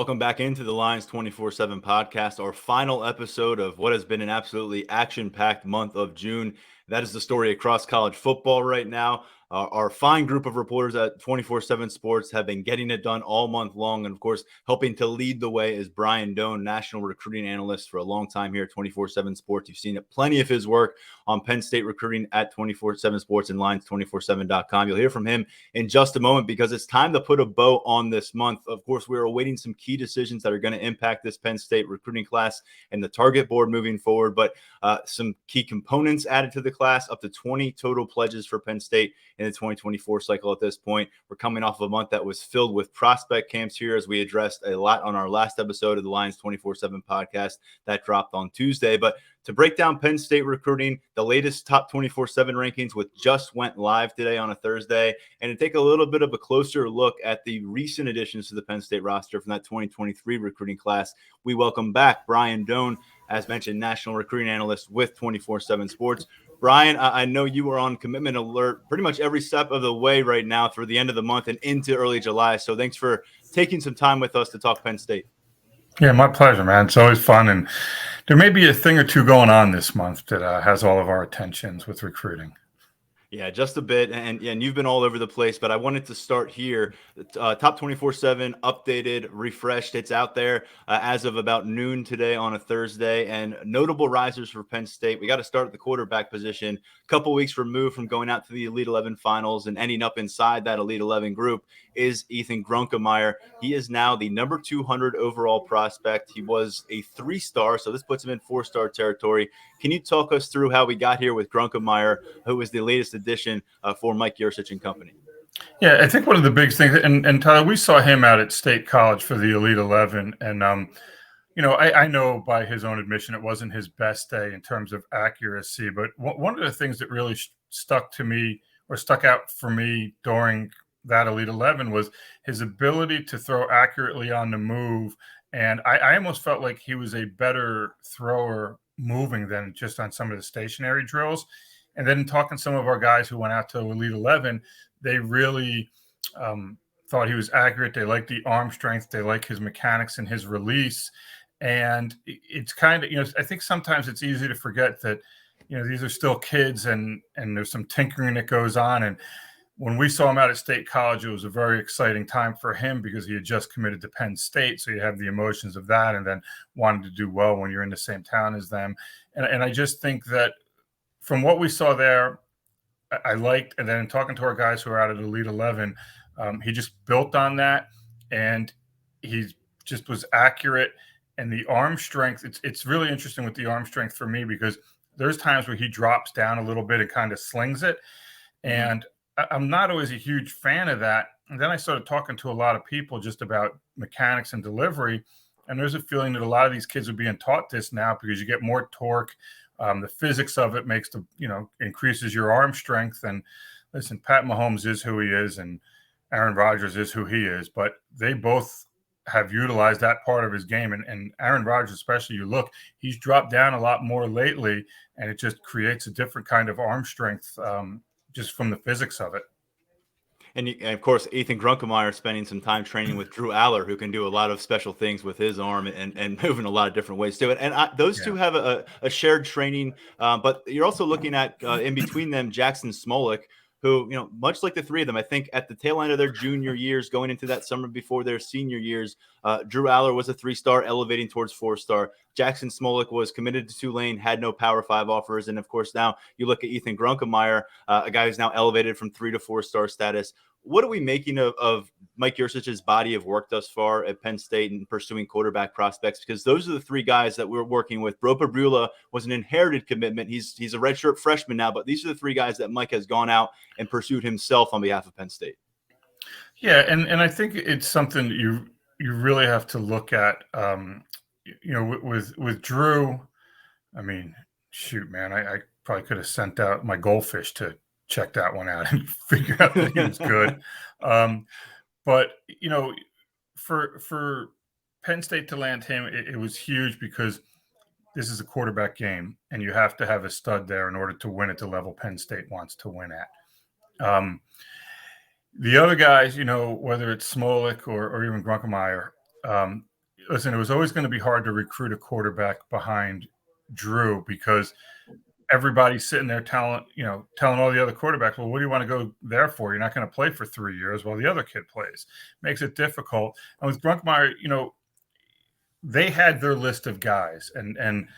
Welcome back into the Lyons 24/7 podcast, our final episode of what has been an absolutely action-packed month of June. That is the story across college football right now. Our fine group of reporters at 24/7 Sports have been getting it done all month long. And, of course, helping to lead the way is Brian Dohn, national recruiting analyst for a long time here at 24/7 Sports. You've seen plenty of his work on Penn State recruiting at 24/7 Sports and Lyons247.com. You'll hear from him in just a moment because it's time to put a bow on this month. Of course, we're awaiting some key decisions that are going to impact this Penn State recruiting class and the target board moving forward. But some key components added to the class, up to 20 total pledges for Penn State in the 2024 cycle at this point. We're coming off of a month that was filled with prospect camps here, as we addressed a lot on our last episode of the Lyons 24/7 podcast that dropped on Tuesday. But to break down Penn State recruiting, the latest top 24/7 rankings, which just went live today on a Thursday, and to take a little bit of a closer look at the recent additions to the Penn State roster from that 2023 recruiting class, we welcome back Brian Dohn, as mentioned, national recruiting analyst with 24/7 Sports. Brian, I know you were on commitment alert pretty much every step of the way right now through the end of the month and into early July. So thanks for taking some time with us to talk Penn State. Yeah, my pleasure, man. It's always fun. And there may be a thing or two going on this month that has all of our attentions with recruiting. Yeah, just a bit. And you've been all over the place, but I wanted to start here. Top 24/7 updated, refreshed. It's out there as of about noon today on a Thursday. And notable risers for Penn State. We got to start at the quarterback position. A couple weeks removed from going out to the Elite 11 finals and ending up inside that Elite 11 group is Ethan Grunkemeyer. He is now the number 200 overall prospect. He was a 3-star, so this puts him in 4-star territory. Can you talk us through how we got here with Grunkemeyer, who is the latest addition for Mike Yurcich and company? Yeah, I think one of the big things, and Tyler, we saw him out at State College for the Elite 11, and I know by his own admission it wasn't his best day in terms of accuracy, but one of the things that really stuck out for me during that Elite 11 was his ability to throw accurately on the move, and I almost felt like he was a better thrower moving than just on some of the stationary drills. And then talking to some of our guys who went out to Elite 11, they really thought he was accurate. They liked the arm strength. They like his mechanics and his release. And it's kind of, I think sometimes it's easy to forget that, these are still kids and there's some tinkering that goes on. And when we saw him out at State College, it was a very exciting time for him because he had just committed to Penn State. So you have the emotions of that and then wanting to do well when you're in the same town as them. And I just think that from what we saw there, I liked, and then talking to our guys who are out at Elite 11, he just built on that, and he just was accurate. And the arm strength, it's really interesting with the arm strength for me because there's times where he drops down a little bit and kind of slings it. And I'm not always a huge fan of that. And then I started talking to a lot of people just about mechanics and delivery. And there's a feeling that a lot of these kids are being taught this now because you get more torque. The physics of it makes increases your arm strength. And listen, Pat Mahomes is who he is and Aaron Rodgers is who he is, but they both have utilized that part of his game. And Aaron Rodgers, especially, he's dropped down a lot more lately, and it just creates a different kind of arm strength just from the physics of it. And of course, Ethan Grunkemeyer spending some time training with Drew Aller, who can do a lot of special things with his arm and move in a lot of different ways too. And those two have a shared training, but you're also looking at in between them, Jackson Smolik, who, much like the three of them, I think at the tail end of their junior years, going into that summer before their senior years, Drew Aller was a 3-star, elevating towards 4-star. Jackson Smolik was committed to Tulane, had no Power 5 offers. And of course, now you look at Ethan Grunkemeyer, a guy who's now elevated from 3 to 4-star status. What are we making of Mike Yurcich's body of work thus far at Penn State and pursuing quarterback prospects? Because those are the three guys that we're working with. Bro Pabula was an inherited commitment. He's a redshirt freshman now, but these are the three guys that Mike has gone out and pursued himself on behalf of Penn State. Yeah, and I think it's something you really have to look at. With Drew, I mean, shoot, man, I probably could have sent out my goldfish to check that one out and figure out that he was good. But for Penn State to land him, it was huge because this is a quarterback game, and you have to have a stud there in order to win at the level Penn State wants to win at. The other guys, whether it's Smolik or even Grunkemeyer, listen, it was always going to be hard to recruit a quarterback behind Drew because everybody's sitting there telling all the other quarterbacks, well, what do you want to go there for? You're not going to play for 3 years while the other kid plays. Makes it difficult. And with Grunkemeyer, they had their list of guys. And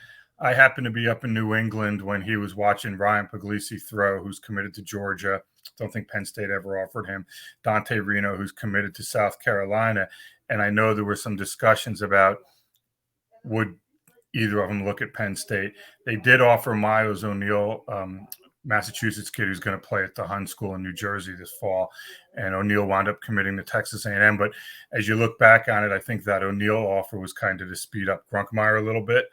I happened to be up in New England when he was watching Ryan Puglisi throw, who's committed to Georgia. Don't think Penn State ever offered him. Dante Reno, who's committed to South Carolina. And I know there were some discussions about would either of them look at Penn State. They did offer Miles O'Neill, Massachusetts kid who's going to play at the Hun School in New Jersey this fall. And O'Neill wound up committing to Texas A&M. But as you look back on it, I think that O'Neill offer was kind of to speed up Grunkemeyer a little bit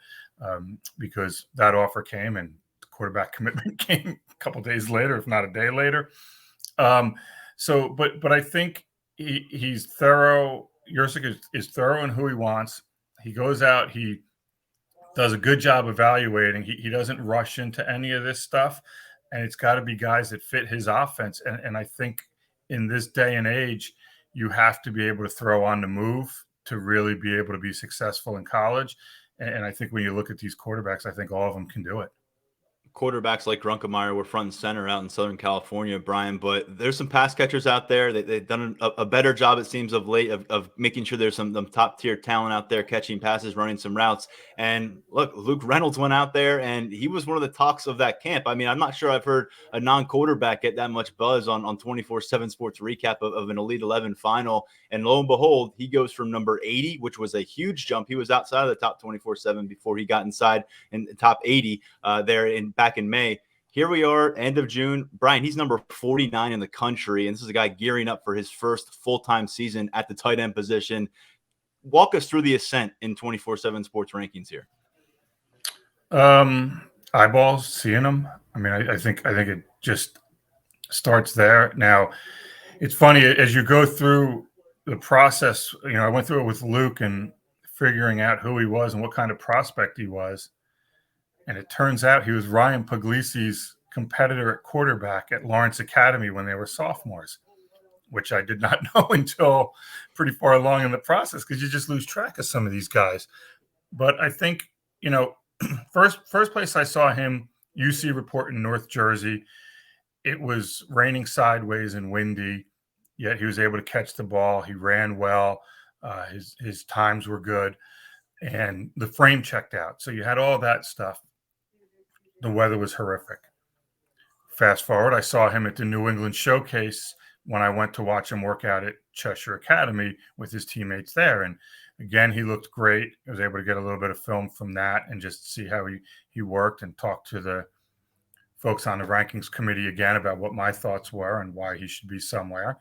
because that offer came and the quarterback commitment came a couple days later, if not a day later. But I think he's thorough. Yurcik is thorough in who he wants. He goes out, he does a good job evaluating. He doesn't rush into any of this stuff. And it's got to be guys that fit his offense. And I think in this day and age, you have to be able to throw on the move to really be able to be successful in college. And I think when you look at these quarterbacks, I think all of them can do it. Quarterbacks like Grunkemeyer were front and center out in Southern California, Brian, but there's some pass catchers out there. They've done a better job, it seems, of late of making sure there's some top tier talent out there catching passes, running some routes. And look, Luke Reynolds went out there and he was one of the talks of that camp. I mean, I'm not sure I've heard a non-quarterback get that much buzz on 24/7 Sports recap of an Elite 11 final. And lo and behold, he goes from number 80, which was a huge jump. He was outside of the top 24/7 before he got inside in the top 80 back in May. Here we are, end of June. Brian, he's number 49 in the country, and this is a guy gearing up for his first full-time season at the tight end position. Walk us through the ascent in 24/7 Sports rankings here. Eyeballs, seeing them. I mean, I think it just starts there. Now, it's funny as you go through the process. I went through it with Luke and figuring out who he was and what kind of prospect he was. And it turns out he was Ryan Puglisi's competitor at quarterback at Lawrence Academy when they were sophomores, which I did not know until pretty far along in the process because you just lose track of some of these guys. But I think, first place I saw him, UC Report in North Jersey. It was raining sideways and windy, yet he was able to catch the ball. He ran well. His times were good. And the frame checked out. So you had all that stuff. The weather was horrific. Fast forward, I saw him at the New England Showcase when I went to watch him work out at Cheshire Academy with his teammates there. And again, he looked great. I was able to get a little bit of film from that and just see how he worked and talk to the folks on the rankings committee again about what my thoughts were and why he should be somewhere.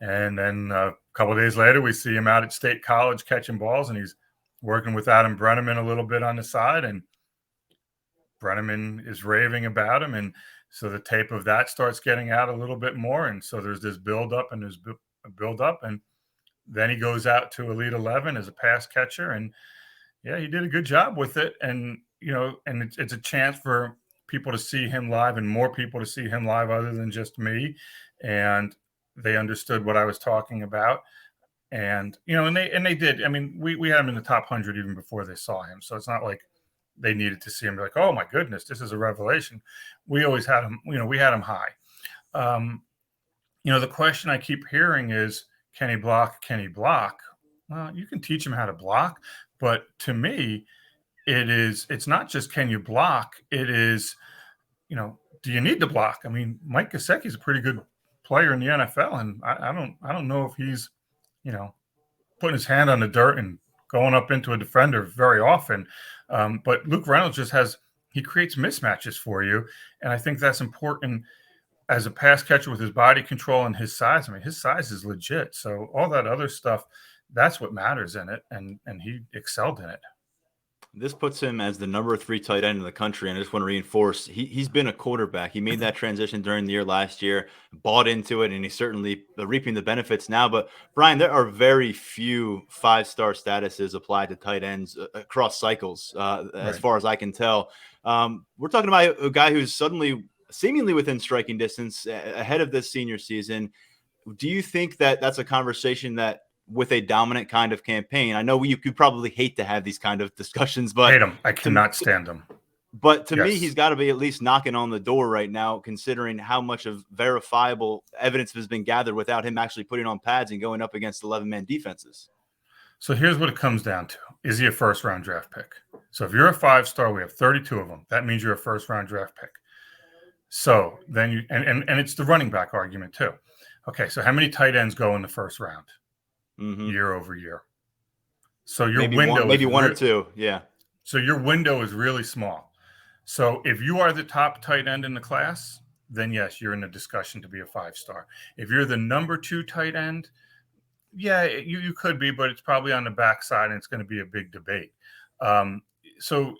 And then a couple of days later, we see him out at State College catching balls, and he's working with Adam Brenneman a little bit on the side, and Brenneman is raving about him. And so the tape of that starts getting out a little bit more. And so there's this build up and there's a build up. And then he goes out to Elite 11 as a pass catcher. And yeah, he did a good job with it. And, and it's a chance for people to see him live and more people to see him live other than just me. And they understood what I was talking about. And, and they did. I mean, we had him in the top 100 even before they saw him. So it's not like they needed to see him like, oh my goodness, this is a revelation. We always had him, we had him high. The question I keep hearing is, can he block? Can he block? Well, you can teach him how to block, but to me, it's not just can you block, it is, do you need to block? I mean, Mike Gesicki is a pretty good player in the NFL, and I don't know if he's, putting his hand on the dirt and going up into a defender very often. But Luke Reynolds he creates mismatches for you. And I think that's important as a pass catcher with his body control and his size. I mean, his size is legit. So all that other stuff, that's what matters in it. And he excelled in it. This puts him as the number 3 tight end in the country. And I just want to reinforce, he's been a quarterback. He made that transition during the year last year, bought into it, and he's certainly reaping the benefits now. But Brian, there are very few 5-star statuses applied to tight ends across cycles, as far as I can tell. We're talking about a guy who's suddenly seemingly within striking distance ahead of this senior season. Do you think that that's a conversation that with a dominant kind of campaign. I know you probably hate to have these kind of discussions, but hate him. I cannot stand him. But to me, he's got to be at least knocking on the door right now, considering how much of verifiable evidence has been gathered without him actually putting on pads and going up against 11-man defenses. So here's what it comes down to. Is he a first-round draft pick? So if you're a 5-star, we have 32 of them. That means you're a first-round draft pick. So then you and it's the running back argument too. Okay, so how many tight ends go in the first round year over year? So your window maybe one or two, yeah. So your window is really small. So if you are the top tight end in the class, then yes, you're in the discussion to be a 5-star. If you're the number 2 tight end, yeah, you could be, but it's probably on the backside and it's going to be a big debate. So,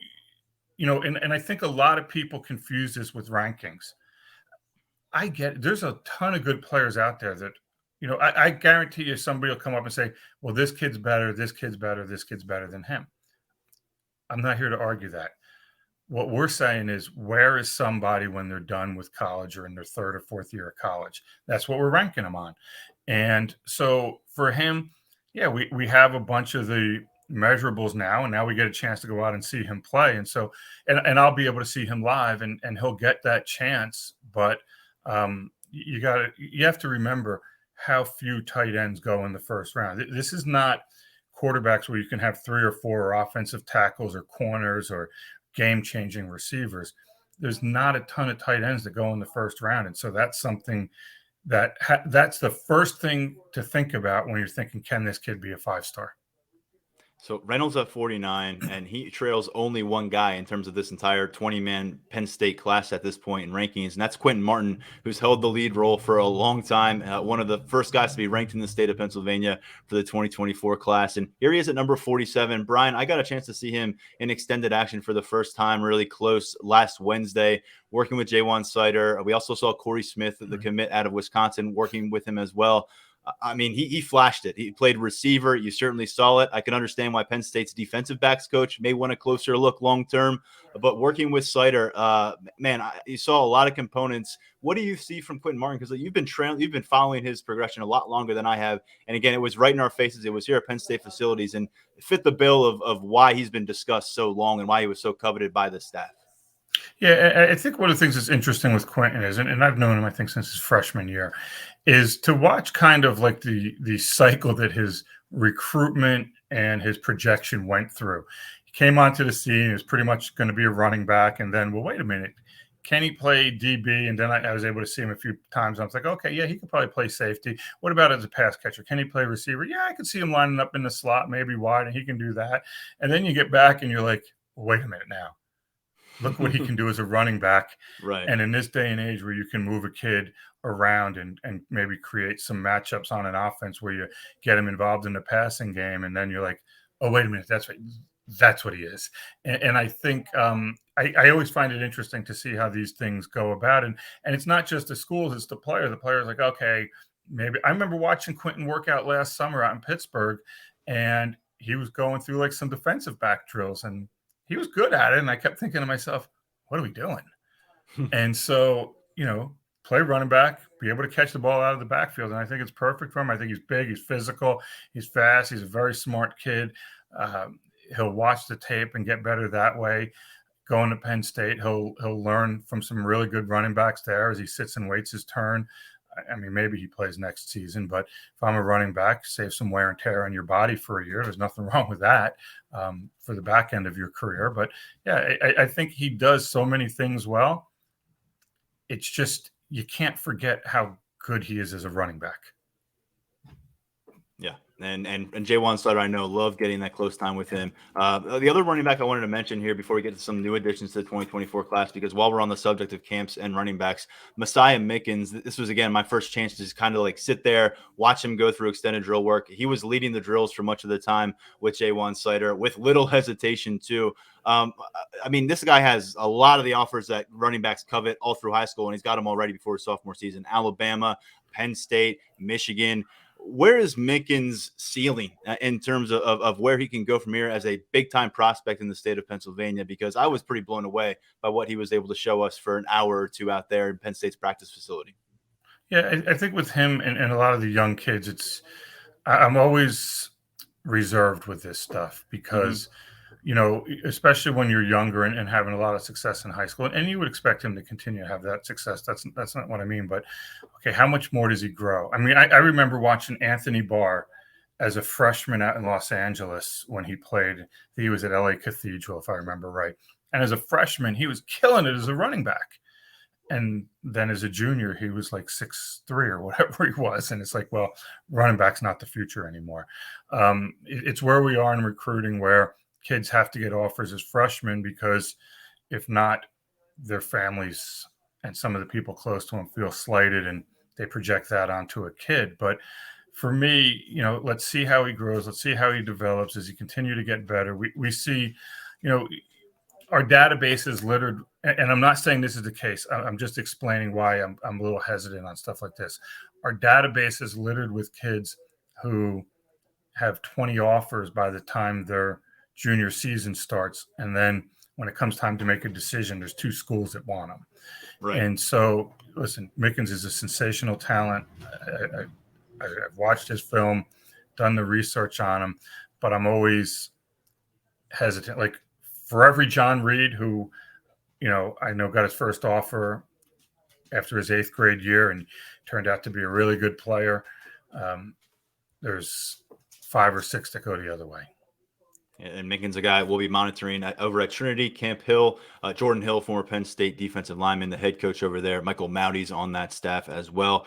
and I think a lot of people confuse this with rankings. I get it. There's a ton of good players out there that, I guarantee you somebody will come up and say, well, this kid's better, this kid's better, this kid's better than him. I'm not here to argue that. What we're saying is, where is somebody when they're done with college or in their 3rd or 4th year of college? That's what we're ranking them on. And so for him, yeah, we have a bunch of the measurables now, and now we get a chance to go out and see him play. And so, and I'll be able to see him live, and he'll get that chance. But you have to remember how few tight ends go in the first round. This is not quarterbacks where you can have 3 or 4 offensive tackles or corners or game-changing receivers. There's not a ton of tight ends that go in the first round. And so that's something that's the first thing to think about when you're thinking, can this kid be a 5-star? So Reynolds at 49, and he trails only one guy in terms of this entire 20-man Penn State class at this point in rankings, and that's Quentin Martin, who's held the lead role for a long time, one of the first guys to be ranked in the state of Pennsylvania for the 2024 class. And here he is at number 47. Brian, I got a chance to see him in extended action for the first time, really close, last Wednesday, working with Jawan Sider. We also saw Corey Smith, the commit out of Wisconsin, working with him as well. I mean, he flashed it. He played receiver. You certainly saw it. I can understand why Penn State's defensive backs coach may want a closer look long-term, but working with Sider, you saw a lot of components. What do you see from Quentin Martin? Because you've been following his progression a lot longer than I have. And again, it was right in our faces. It was here at Penn State facilities, and it fit the bill of why he's been discussed so long and why he was so coveted by the staff. Yeah, I think one of the things that's interesting with Quentin is, and I've known him, I think, since his freshman year, is to watch kind of like the cycle that his recruitment and his projection went through. He came onto the scene, he was pretty much going to be a running back, and then, well, wait a minute, can he play DB? And then I was able to see him a few times. I was like, okay, yeah, he could probably play safety. What about as a pass catcher? Can he play receiver? Yeah, I could see him lining up in the slot, maybe wide, and he can do that. And then you get back and you're like, wait a minute now. Look what he can do as a running back. Right. And in this day and age where you can move a kid around and maybe create some matchups on an offense where you get him involved in the passing game, and then you're like, oh, wait a minute, that's right. That's what he is. And I think I always find it interesting to see how these things go about. And it's not just the schools, it's the player. The player's like, okay, maybe. I remember watching Quentin work out last summer out in Pittsburgh, and he was going through like some defensive back drills, and he was good at it. And I kept thinking to myself, what are we doing? And so, play running back, be able to catch the ball out of the backfield. And I think it's perfect for him. I think he's big, he's physical, he's fast, he's a very smart kid. He'll watch the tape and get better that way. Going to Penn State, he'll learn from some really good running backs there as he sits and waits his turn. I mean, maybe he plays next season, but if I'm a running back, save some wear and tear on your body for a year. There's nothing wrong with that for the back end of your career. But yeah, I think he does so many things well. It's just, you can't forget how good he is as a running back. Yeah. And Jawan Sider, I know, loved getting that close time with him. The other running back I wanted to mention here before we get to some new additions to the 2024 class, because while we're on the subject of camps and running backs, Messiahickens, this was, again, my first chance to just kind of like sit there, watch him go through extended drill work. He was leading the drills for much of the time with Jawan Sider, with little hesitation too. I mean, this guy has a lot of the offers that running backs covet all through high school, and he's got them already before his sophomore season. Alabama, Penn State, Michigan. Where is Mickens' ceiling in terms of where he can go from here as a big-time prospect in the state of Pennsylvania? Because I was pretty blown away by what he was able to show us for an hour or two out there in Penn State's practice facility. Yeah, I think with him and a lot of the young kids, it's I'm always reserved with this stuff because, especially when you're younger and having a lot of success in high school, and you would expect him to continue to have that success. That's not what I mean. But okay, how much more does he grow? I mean, I remember watching Anthony Barr as a freshman out in Los Angeles when he played. He was at LA Cathedral, if I remember right. And as a freshman, he was killing it as a running back. And then as a junior, he was like 6'3" or whatever he was. And it's like, well, running back's not the future anymore. It's where we are in recruiting where kids have to get offers as freshmen because if not, their families and some of the people close to them feel slighted and they project that onto a kid. But for me, let's see how he grows. Let's see how he develops as he continue to get better. We see, our database is littered, and I'm not saying this is the case. I'm just explaining why I'm a little hesitant on stuff like this. Our database is littered with kids who have 20 offers by the time their junior season starts. And then when it comes time to make a decision, there's 2 schools that want them. Right. And so, listen, Mickens is a sensational talent. I've watched his film, done the research on him, but I'm always hesitant. Like, for every John Reed who, I know got his first offer after his 8th grade year and turned out to be a really good player, there's 5 or 6 that go the other way. And Mickens, a guy we'll be monitoring over at Trinity, Camp Hill. Jordan Hill, former Penn State defensive lineman, the head coach over there. Michael Moudy's on that staff as well.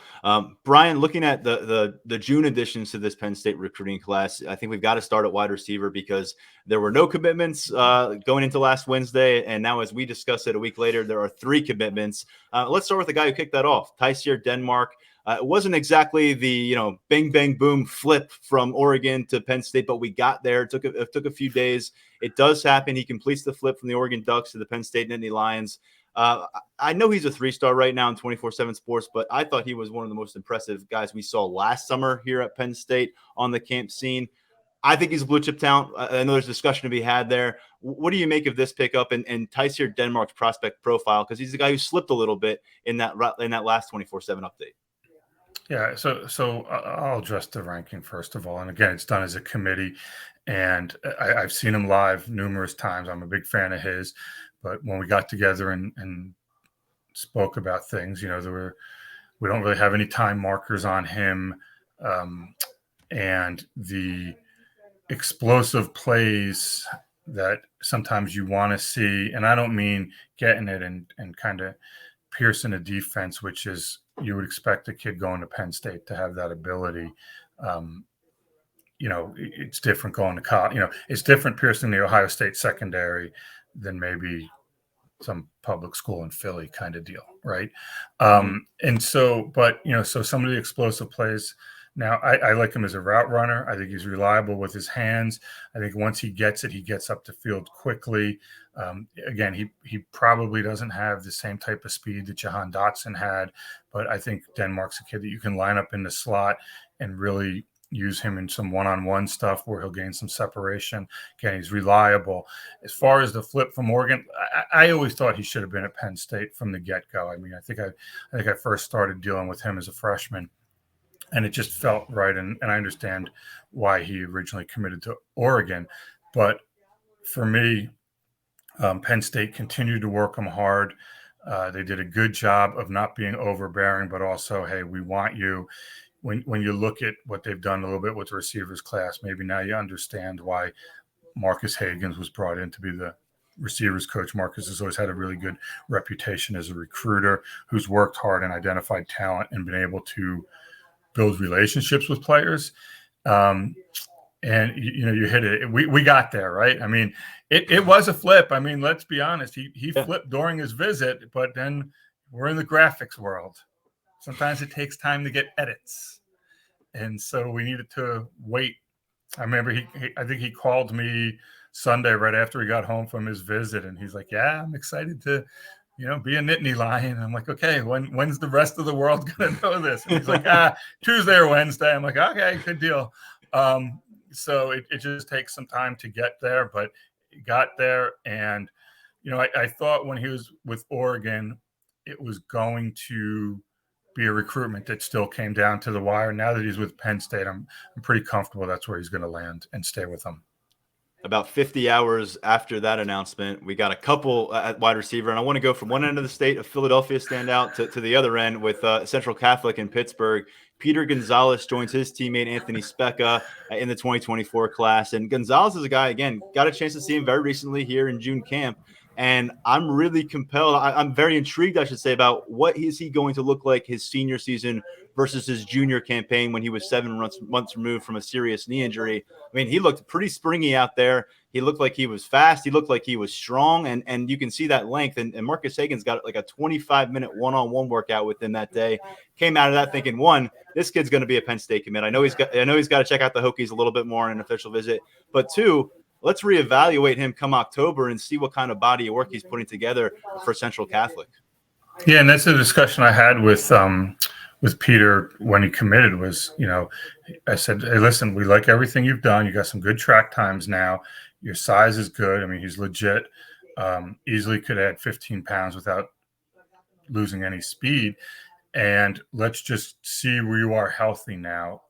Brian, looking at the June additions to this Penn State recruiting class, I think we've got to start at wide receiver because there were no commitments going into last Wednesday. And now, as we discussed it a week later, there are 3 commitments. Let's start with the guy who kicked that off, Tysier Denmark. It wasn't exactly the bang bang boom flip from Oregon to Penn State, but we got there. It took a few days. It does happen. He completes the flip from the Oregon Ducks to the Penn State Nittany Lions. I know he's a 3-star right now in 24/7 Sports, but I thought he was one of the most impressive guys we saw last summer here at Penn State on the camp scene. I think he's a blue chip talent. I know there's discussion to be had there. What do you make of this pickup and Tysier Denmark's prospect profile? Because he's the guy who slipped a little bit in that last 24/7 update. Yeah, so I'll address the ranking first of all. And again, it's done as a committee, and I've seen him live numerous times. I'm a big fan of his. But when we got together and spoke about things, we don't really have any time markers on him. And the explosive plays that sometimes you want to see, and I don't mean getting it and kind of piercing a defense, which is you would expect a kid going to Penn State to have that ability. It's different going to college. It's different piercing the Ohio State secondary than maybe some public school in Philly kind of deal, right? And so, but so some of the explosive plays. Now, I like him as a route runner. I think he's reliable with his hands. I think once he gets it, he gets up the field quickly. Again, he probably doesn't have the same type of speed that Jahan Dotson had, but I think Denmark's a kid that you can line up in the slot and really use him in some one-on-one stuff where he'll gain some separation. Again, he's reliable. As far as the flip from Oregon, I always thought he should have been at Penn State from the get-go. I mean, I think I first started dealing with him as a freshman, and it just felt right. And I understand why he originally committed to Oregon. But for me, Penn State continued to work him hard. They did a good job of not being overbearing, but also, hey, we want you. When you look at what they've done a little bit with the receivers class, maybe now you understand why Marcus Higgins was brought in to be the receivers coach. Marcus has always had a really good reputation as a recruiter who's worked hard and identified talent and been able to build relationships with players. And you hit it. We got there, right? I mean, it was a flip. I mean, let's be honest. He flipped during his visit, but then we're in the graphics world. Sometimes it takes time to get edits. And so we needed to wait. I remember I think he called me Sunday right after he got home from his visit, and he's like, yeah, I'm excited to be a Nittany Lion. I'm like, okay, when's the rest of the world going to know this? And he's like, Tuesday or Wednesday. I'm like, okay, good deal. So it just takes some time to get there, but he got there. And, I thought when he was with Oregon, it was going to be a recruitment that still came down to the wire. Now that he's with Penn State, I'm pretty comfortable that's where he's going to land and stay with them. About 50 hours after that announcement, we got a couple at wide receiver, and I want to go from one end of the state of Philadelphia standout to the other end with Central Catholic in Pittsburgh. Peter Gonzalez joins his teammate Anthony Specca in the 2024 class, and Gonzalez is a guy, again, got a chance to see him very recently here in June camp, and I'm really compelled. I'm very intrigued, I should say, about what is he going to look like his senior season versus his junior campaign when he was 7 months removed from a serious knee injury. I mean, he looked pretty springy out there. He looked like he was fast. He looked like he was strong, and you can see that length. And Messiahickens got like a 25-minute one-on-one workout with him that day. Came out of that thinking, one, this kid's going to be a Penn State commit. I know he's got to check out the Hokies a little bit more in an official visit. But two, let's reevaluate him come October and see what kind of body of work he's putting together for Central Catholic. Yeah, and that's a discussion I had with Peter when he committed was, I said, hey, listen, we like everything you've done. You got some good track times now. Your size is good. I mean, he's legit. Easily could add 15 pounds without losing any speed. And let's just see where you are healthy now.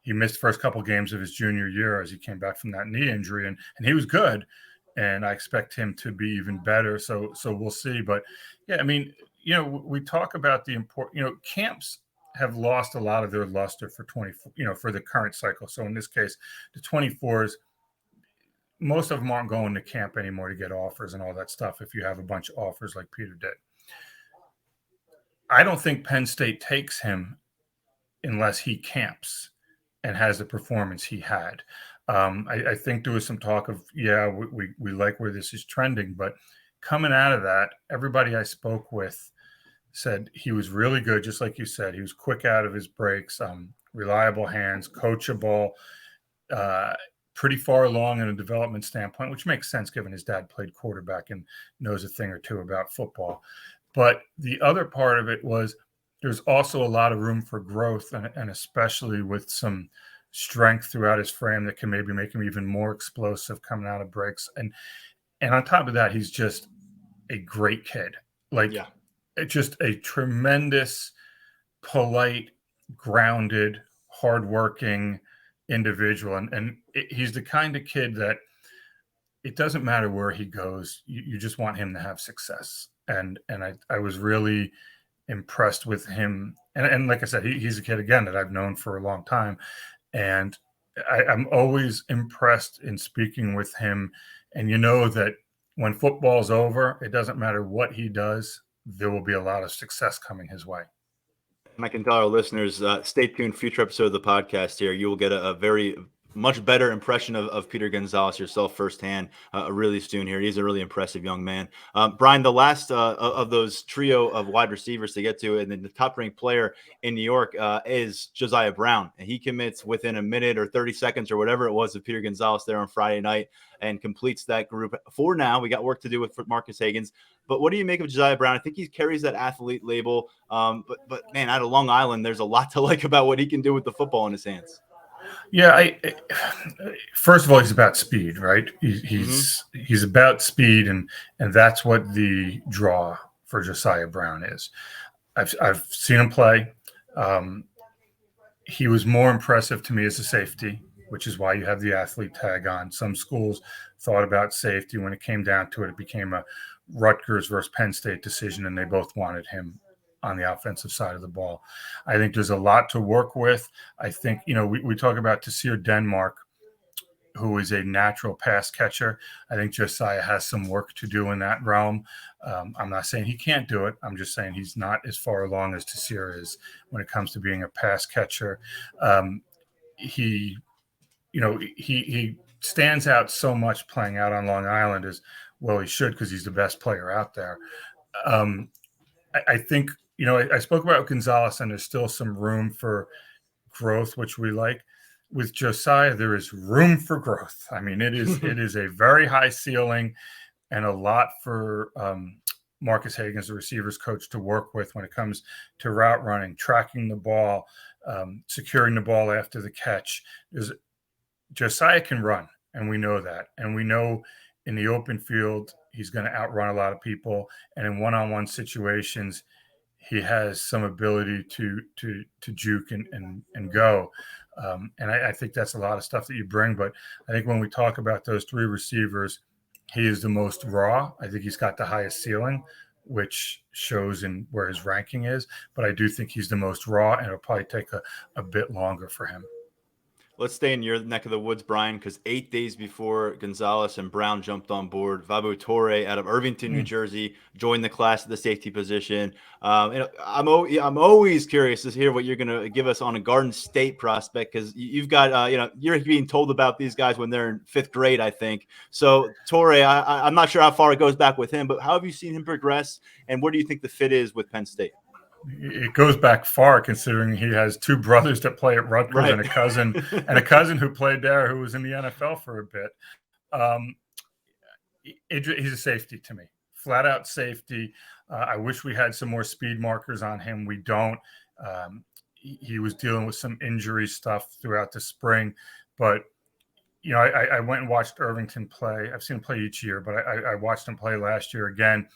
He missed the first couple games of his junior year as he came back from that knee injury, and he was good. And I expect him to be even better. So we'll see. But yeah, I mean, we talk about the important, camps have lost a lot of their luster for for the current cycle. So in this case, the 24s, most of them aren't going to camp anymore to get offers and all that stuff. If you have a bunch of offers like Peter did, I don't think Penn State takes him unless he camps and has the performance he had. I think there was some talk of, we like where this is trending, but coming out of that, everybody I spoke with said he was really good. Just like you said, he was quick out of his breaks, reliable hands, coachable, pretty far along in a development standpoint, which makes sense given his dad played quarterback and knows a thing or two about football. But the other part of it was there's also a lot of room for growth, and especially with some strength throughout his frame that can maybe make him even more explosive coming out of breaks. And on top of that, he's just a great kid. It's just a tremendous, polite, grounded, hardworking individual. And he's the kind of kid that it doesn't matter where he goes. You just want him to have success. And I was really impressed with him. And like I said, he's a kid, again, that I've known for a long time. And I'm always impressed in speaking with him. And that when football's over, it doesn't matter what he does, there will be a lot of success coming his way. And I can tell our listeners, stay tuned, future episode of the podcast here. You will get a very much better impression of Peter Gonzalez yourself firsthand really soon here. He's a really impressive young man. Brian, the last of those trio of wide receivers to get to, and then the top-ranked player in New York is Josiah Brown. And he commits within a minute or 30 seconds or whatever it was of Peter Gonzalez there on Friday night and completes that group. For now, we got work to do with Messiahickens. But what do you make of Josiah Brown? I think he carries that athlete label. But man, out of Long Island, there's a lot to like about what he can do with the football in his hands. Yeah, first of all, he's about speed, right? He's about speed, and that's what the draw for Josiah Brown is. I've seen him play. He was more impressive to me as a safety, which is why you have the athlete tag on. Some schools thought about safety. When it came down to it, it became a Rutgers versus Penn State decision, and they both wanted him on the offensive side of the ball. I think there's a lot to work with. I think, we talk about Tassir Denmark, who is a natural pass catcher. I think Josiah has some work to do in that realm. I'm not saying he can't do it. I'm just saying he's not as far along as Tassir is when it comes to being a pass catcher. He stands out so much playing out on Long Island, as well he should, because he's the best player out there. I think, I spoke about Gonzalez, and there's still some room for growth, which we like. With Josiah, there is room for growth. I mean, it is a very high ceiling and a lot for Messiahickens, the receivers coach, to work with when it comes to route running, tracking the ball, securing the ball after the catch. Josiah can run, and we know that. And we know in the open field, he's going to outrun a lot of people. And in one-on-one situations, he has some ability to juke and go. And I think that's a lot of stuff that you bring. But I think when we talk about those three receivers, he is the most raw. I think he's got the highest ceiling, which shows in where his ranking is. But I do think he's the most raw, and it'll probably take a bit longer for him. Let's stay in your neck of the woods, Brian, because 8 days before Gonzalez and Brown jumped on board, Vabu Torre out of Irvington, New Jersey, joined the class at the safety position. I'm always curious to hear what you're going to give us on a Garden State prospect, because you've got, you're being told about these guys when they're in 5th grade, I think. So Torre, I'm not sure how far it goes back with him, but how have you seen him progress, and where do you think the fit is with Penn State? It goes back far, considering he has 2 brothers that play at Rutgers, right, and a cousin who played there who was in the NFL for a bit. He's a safety to me, flat out safety. I wish we had some more speed markers on him. We don't. He was dealing with some injury stuff throughout the spring, but I went and watched Irvington play. I've seen him play each year, but I watched him play last year again,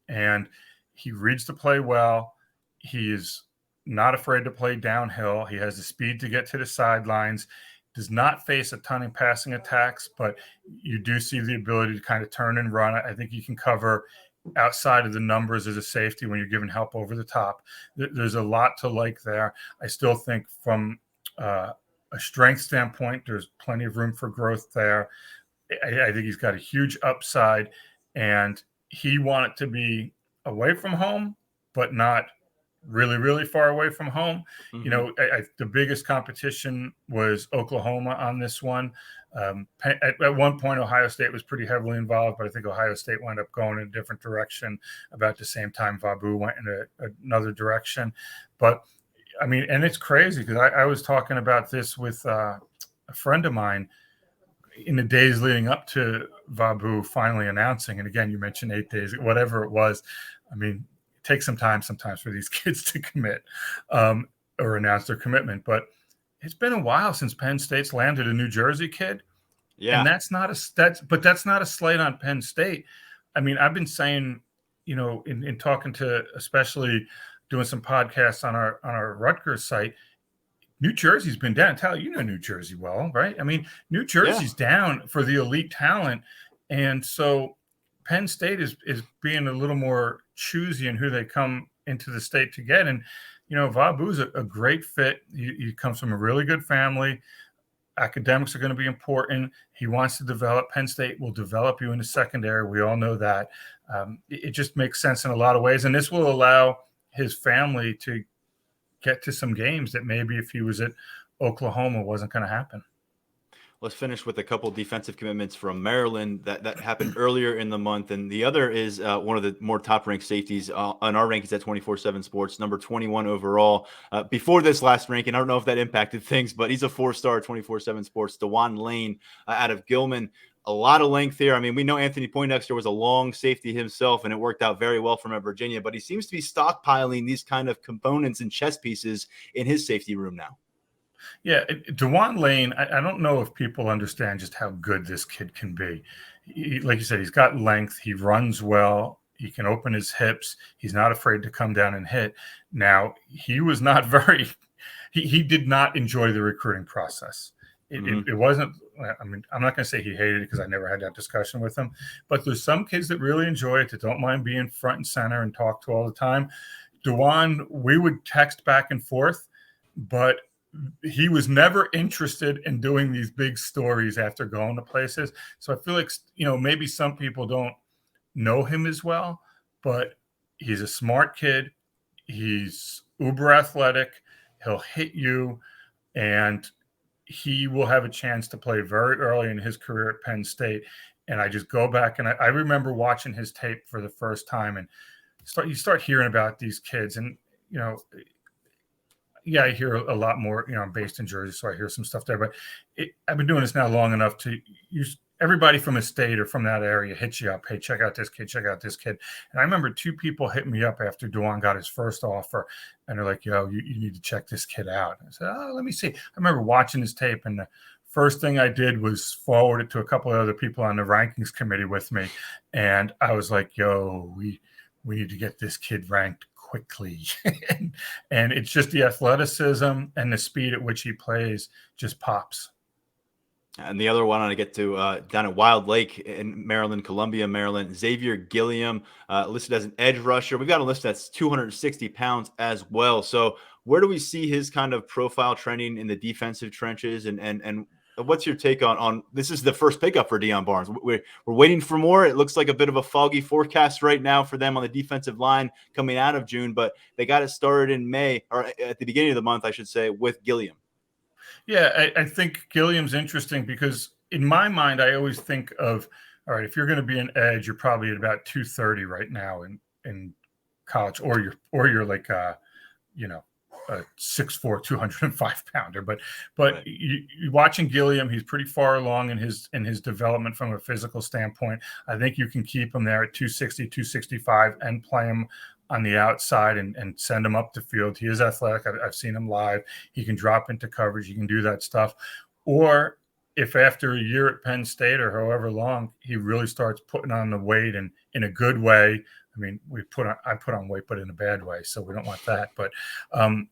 and he reads the play well. He is not afraid to play downhill. He has the speed to get to the sidelines, does not face a ton of passing attacks, but you do see the ability to kind of turn and run. I think you can cover outside of the numbers as a safety when you're given help over the top. There's a lot to like there. I still think from a strength standpoint, there's plenty of room for growth there. I think he's got a huge upside, and he wanted to be away from home, but not really, really far away from home. Mm-hmm. The biggest competition was Oklahoma on this one. At one point, Ohio State was pretty heavily involved, but I think Ohio State wound up going in a different direction about the same time Vabu went in another direction. But I mean, and it's crazy because I was talking about this with a friend of mine in the days leading up to Vabu finally announcing. And again, you mentioned 8 days, whatever it was. I mean, take some time sometimes for these kids to commit or announce their commitment. But it's been a while since Penn State's landed a New Jersey kid. Yeah. And that's not a slight on Penn State. I mean, I've been saying, in talking to, especially doing some podcasts on our Rutgers site, New Jersey's been down. New Jersey well, right? I mean, New Jersey's down for the elite talent. And so Penn State is being a little more choosy in who they come into the state to get. And, Vabu's a great fit. He comes from a really good family. Academics are going to be important. He wants to develop. Penn State will develop you in the secondary. We all know that. It just makes sense in a lot of ways. And this will allow his family to get to some games that maybe if he was at Oklahoma wasn't going to happen. Let's finish with a couple of defensive commitments from Maryland that happened earlier in the month. And the other is one of the more top-ranked safeties on our rankings at 24/7 Sports, number 21 overall. Before this last ranking, I don't know if that impacted things, but he's a 4-star 24/7 Sports, Dewan Lane out of Gilman. A lot of length here. I mean, we know Anthony Poindexter was a long safety himself, and it worked out very well for him at Virginia, but he seems to be stockpiling these kind of components and chess pieces in his safety room now. Yeah, Dewan Lane, I don't know if people understand just how good this kid can be. Like you said, he's got length. He runs well. He can open his hips. He's not afraid to come down and hit. Now, he was not he did not enjoy the recruiting process. It wasn't, I mean, I'm not going to say he hated it because I never had that discussion with him, but there's some kids that really enjoy it, that don't mind being front and center and talk to all the time. Dewan, we would text back and forth, but he was never interested in doing these big stories after going to places. So I feel like, maybe some people don't know him as well, but he's a smart kid. He's uber athletic. He'll hit you, and he will have a chance to play very early in his career at Penn State. And I just go back and I remember watching his tape for the first time, and you start hearing about these kids, and, I hear a lot more, I'm based in Jersey, so I hear some stuff there, but I've been doing this now long enough to use everybody from a state or from that area hits you up. Hey, check out this kid, check out this kid. And I remember 2 people hit me up after Dewan got his first offer, and they're like, you need to check this kid out. And I said, let me see. I remember watching his tape, and the first thing I did was forward it to a couple of other people on the rankings committee with me. And I was like, we need to get this kid ranked quickly. and it's just the athleticism and the speed at which he plays just pops. And the other one I want to get to down at Wild Lake in Maryland, Columbia, Maryland, Xavier Gilliam, listed as an edge rusher. We've got a list that's 260 pounds as well. So where do we see his kind of profile trending in the defensive trenches? And what's your take on this? Is the first pickup for Deion Barnes. We're waiting for more. It looks like a bit of a foggy forecast right now for them on the defensive line coming out of June, but they got it started in May, or at the beginning of the month, I should say, with Gilliam. Yeah, I think Gilliam's interesting because in my mind, I always think of, all right, if you're going to be an edge, you're probably at about 230 right now in college, or you're like a 6'4", 205 pounder. But right. you watching Gilliam, he's pretty far along in his development from a physical standpoint. I think you can keep him there at 260, 265 and play him on the outside and send him up the field. He is athletic. I've seen him live. He can drop into coverage. He can do that stuff. Or if after a year at Penn State or however long, he really starts putting on the weight and in a good way. I mean, I put on weight, but in a bad way. So we don't want that. But,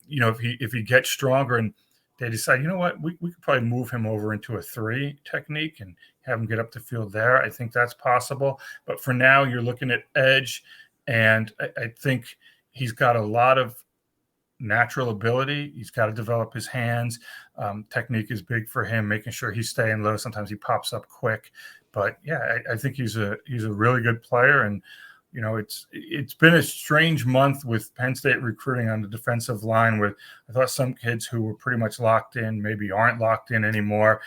if he gets stronger and they decide, you know what, we could probably move him over into a 3 technique and have him get up the field there. I think that's possible. But for now, you're looking at edge. And I think he's got a lot of natural ability. He's got to develop his hands. Technique is big for him, making sure he's staying low. Sometimes he pops up quick. But, yeah, I think he's a really good player. And, it's been a strange month with Penn State recruiting on the defensive line where I thought some kids who were pretty much locked in maybe aren't locked in anymore.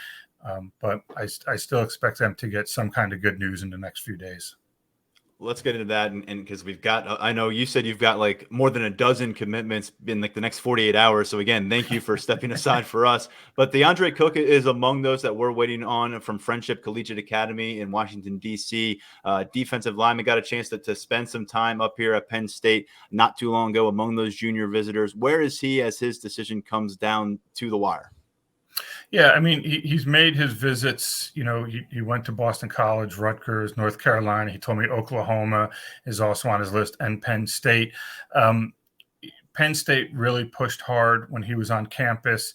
But I still expect them to get some kind of good news in the next few days. Let's get into that, and because we've got, I know you said you've got like more than a dozen commitments in like the next 48 hours. So again, thank you for stepping aside for us. But DeAndre Cook is among those that we're waiting on from Friendship Collegiate Academy in Washington, D.C. Defensive lineman got a chance to spend some time up here at Penn State not too long ago among those junior visitors. Where is he as his decision comes down to the wire? Yeah, I mean, he's made his visits. He went to Boston College, Rutgers, North Carolina. He told me Oklahoma is also on his list, and Penn State. Penn State really pushed hard when he was on campus.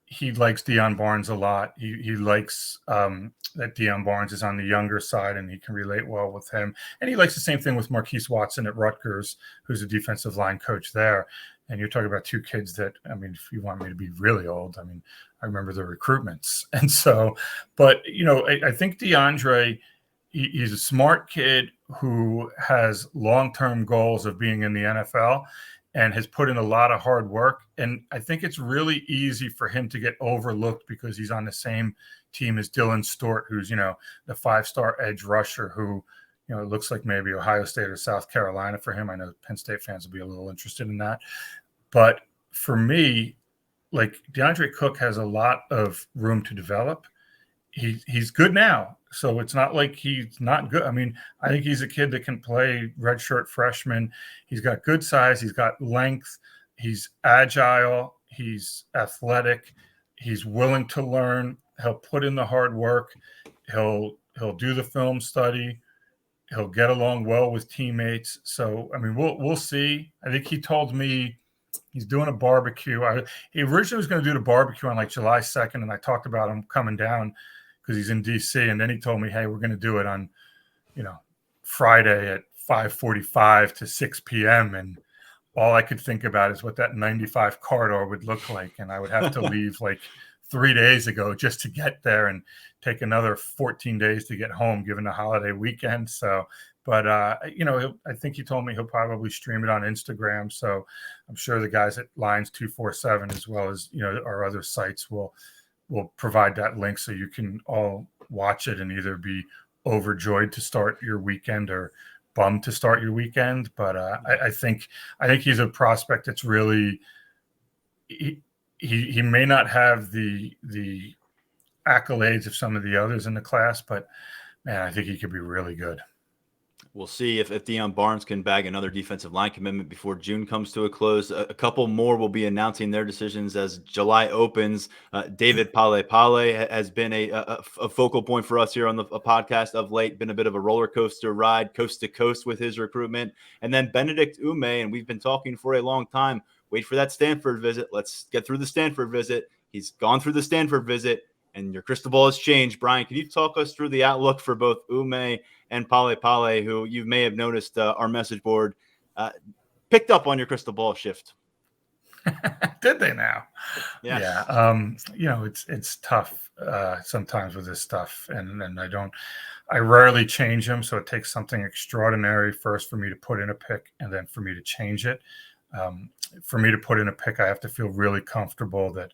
He likes Deion Barnes a lot. He likes that Deion Barnes is on the younger side and he can relate well with him. And he likes the same thing with Marquise Watson at Rutgers, who's a defensive line coach there. And you're talking about 2 kids that, I mean, if you want me to be really old, I mean, I remember the recruitments. And so, but, I think DeAndre, he's a smart kid who has long-term goals of being in the NFL and has put in a lot of hard work. And I think it's really easy for him to get overlooked because he's on the same team as Dylan Stewart, who's, the 5-star edge rusher who, it looks like maybe Ohio State or South Carolina for him. I know Penn State fans will be a little interested in that. But for me, like DeAndre Cook has a lot of room to develop. He's good now. So it's not like he's not good. I mean, I think he's a kid that can play redshirt freshman. He's got good size. He's got length. He's agile. He's athletic. He's willing to learn. He'll put in the hard work. He'll do the film study. He'll get along well with teammates. So, I mean, we'll see. I think he told me he's doing a barbecue. He originally was going to do the barbecue on like July 2nd, and I talked about him coming down because he's in D.C. And then he told me, hey, we're going to do it on, Friday at 5:45 to 6 p.m. And all I could think about is what that 95 corridor would look like. And I would have to leave like 3 days ago just to get there and take another 14 days to get home, given the holiday weekend. So, but, I think he told me he'll probably stream it on Instagram. So I'm sure the guys at Lyons 247, as well as, our other sites will provide that link so you can all watch it and either be overjoyed to start your weekend or bummed to start your weekend. But I think he's a prospect that's really, he may not have the accolades of some of the others in the class, but man, I think he could be really good. We'll see if Deion Barnes can bag another defensive line commitment before June comes to a close. A couple more will be announcing their decisions as July opens. David Pale has been a focal point for us here on the podcast of late, been a bit of a roller coaster ride, coast to coast with his recruitment. And then Benedict Umay, and we've been talking for a long time. Wait for that Stanford visit. Let's get through the Stanford visit. He's gone through the Stanford visit, and your crystal ball has changed. Brian, can you talk us through the outlook for both Umay and Pale, who you may have noticed our message board picked up on your crystal ball shift? Did they now? Yeah. It's tough sometimes with this stuff, and I rarely change them. So it takes something extraordinary first for me to put in a pick, and then for me to change it. For me to put in a pick, I have to feel really comfortable that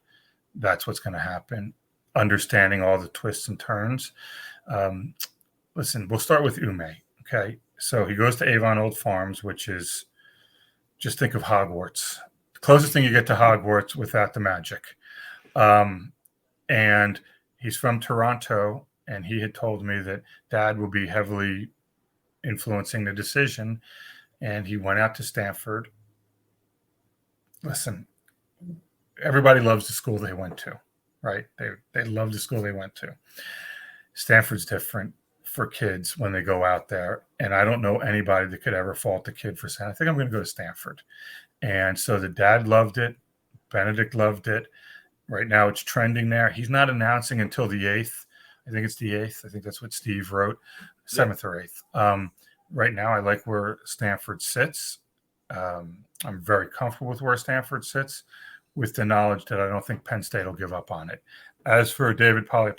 that's what's going to happen, understanding all the twists and turns. Listen, we'll start with Umay. Okay. So he goes to Avon Old Farms, which is, just think of Hogwarts, the closest thing you get to Hogwarts without the magic. And he's from Toronto, and he had told me that Dad will be heavily influencing the decision. And he went out to Stanford. Listen, everybody loves the school they went to, right? They love the school they went to. Stanford's different for kids when they go out there. And I don't know anybody that could ever fault the kid for saying, I think I'm going to go to Stanford. And so the dad loved it. Benedict loved it. Right now it's trending there. He's not announcing until the 8th. I think it's the 8th. I think that's what Steve wrote, 7th or 8th. Right now I like where Stanford sits. I'm very comfortable with where Stanford sits, with the knowledge that I don't think Penn State will give up on it. As for David Pale,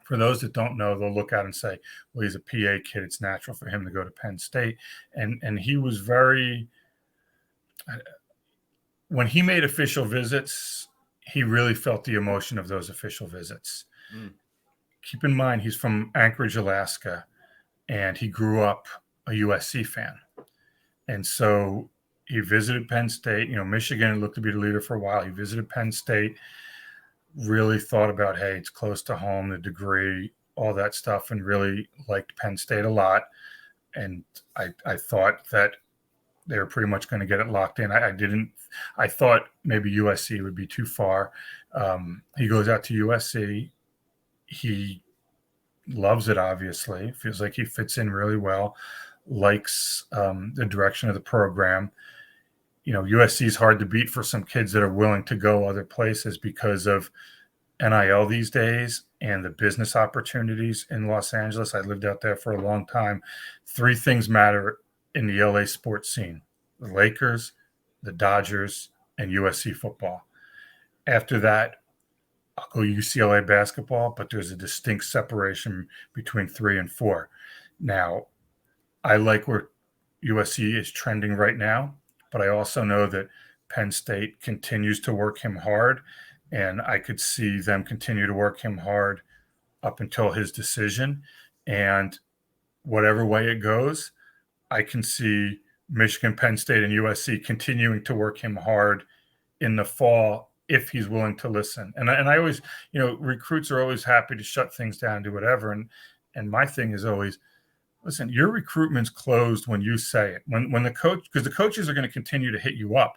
for those that don't know, they'll look at it and say, well, he's a PA kid. It's natural for him to go to Penn State. And he was when he made official visits, he really felt the emotion of those official visits. Keep in mind, he's from Anchorage, Alaska, and he grew up a USC fan. And so he visited Penn State. Michigan looked to be the leader for a while. He visited Penn State, really thought about, hey, it's close to home, the degree, all that stuff, and really liked Penn State a lot. And I thought that they were pretty much going to get it locked in. I thought maybe USC would be too far. He goes out to USC. He loves it, obviously. Feels like he fits in really well, likes the direction of the program. USC is hard to beat for some kids that are willing to go other places because of NIL these days and the business opportunities in Los Angeles. I lived out there for a long time. 3 things matter in the LA sports scene: the Lakers, the Dodgers, and USC football. After that, I'll go UCLA basketball, but there's a distinct separation between 3 and 4. Now, I like where USC is trending right now, but I also know that Penn State continues to work him hard, and I could see them continue to work him hard up until his decision. And whatever way it goes, I can see Michigan, Penn State, and USC continuing to work him hard in the fall if he's willing to listen. And I always, recruits are always happy to shut things down, do whatever. And my thing is always, listen, your recruitment's closed when you say it. When the coach, because the coaches are going to continue to hit you up.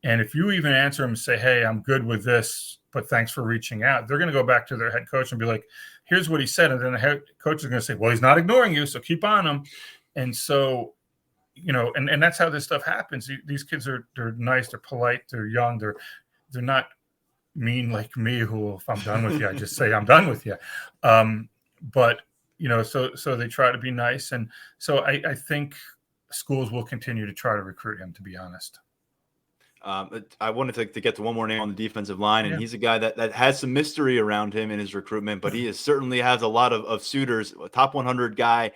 And if you even answer them and say, hey, I'm good with this, but thanks for reaching out, they're going to go back to their head coach and be like, here's what he said. And then the head coach is going to say, well, he's not ignoring you, so keep on him. And so, and that's how this stuff happens. These kids they're nice, they're polite, they're young, they're not mean like me, who, if I'm done with you, I just say I'm done with you. But so they try to be nice. And so I think schools will continue to try to recruit him, to be honest. I wanted to get to one more name on the defensive line, and he's a guy that has some mystery around him in his recruitment, but he certainly has a lot of suitors, a top 100 guy,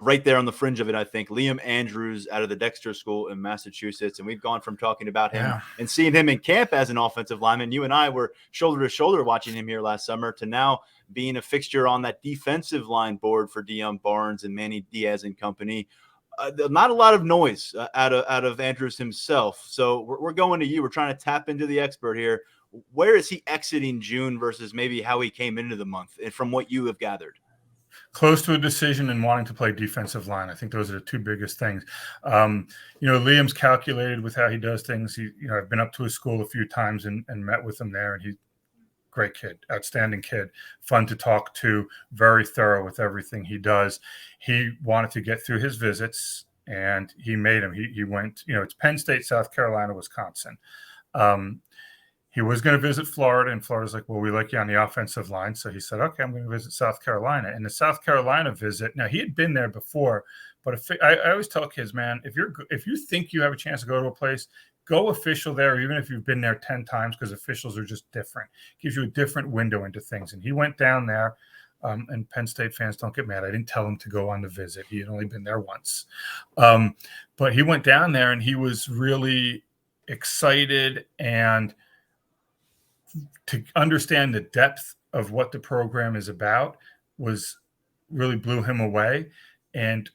right there on the fringe of it, I think. Liam Andrews out of the Dexter School in Massachusetts, and we've gone from talking about him and seeing him in camp as an offensive lineman. You and I were shoulder to shoulder watching him here last summer, to now being a fixture on that defensive line board for Deion Barnes and Manny Diaz and company. Not a lot of noise out of Andrews himself. So we're going to you. We're trying to tap into the expert here. Where is he exiting June versus maybe how he came into the month, and from what you have gathered? close to a decision and wanting to play defensive line. I think those are the two biggest things. Liam's calculated with how he does things. I've been up to his school a few times and met with him there, and he's a great kid, outstanding kid, fun to talk to, very thorough with everything he does. He wanted to get through his visits, and he made them. He went, it's Penn State, South Carolina, Wisconsin. He was going to visit Florida, and Florida's like, well, we like you on the offensive line. So he said, okay, I'm going to visit South Carolina. And the South Carolina visit, now he had been there before, but I always tell kids, man, if you think you have a chance to go to a place, go official there, even if you've been there 10 times, because officials are just different. It gives you a different window into things. And he went down there, and Penn State fans, don't get mad. I didn't tell him to go on the visit. He had only been there once. But he went down there, and he was really excited, and to understand the depth of what the program is about really blew him away. And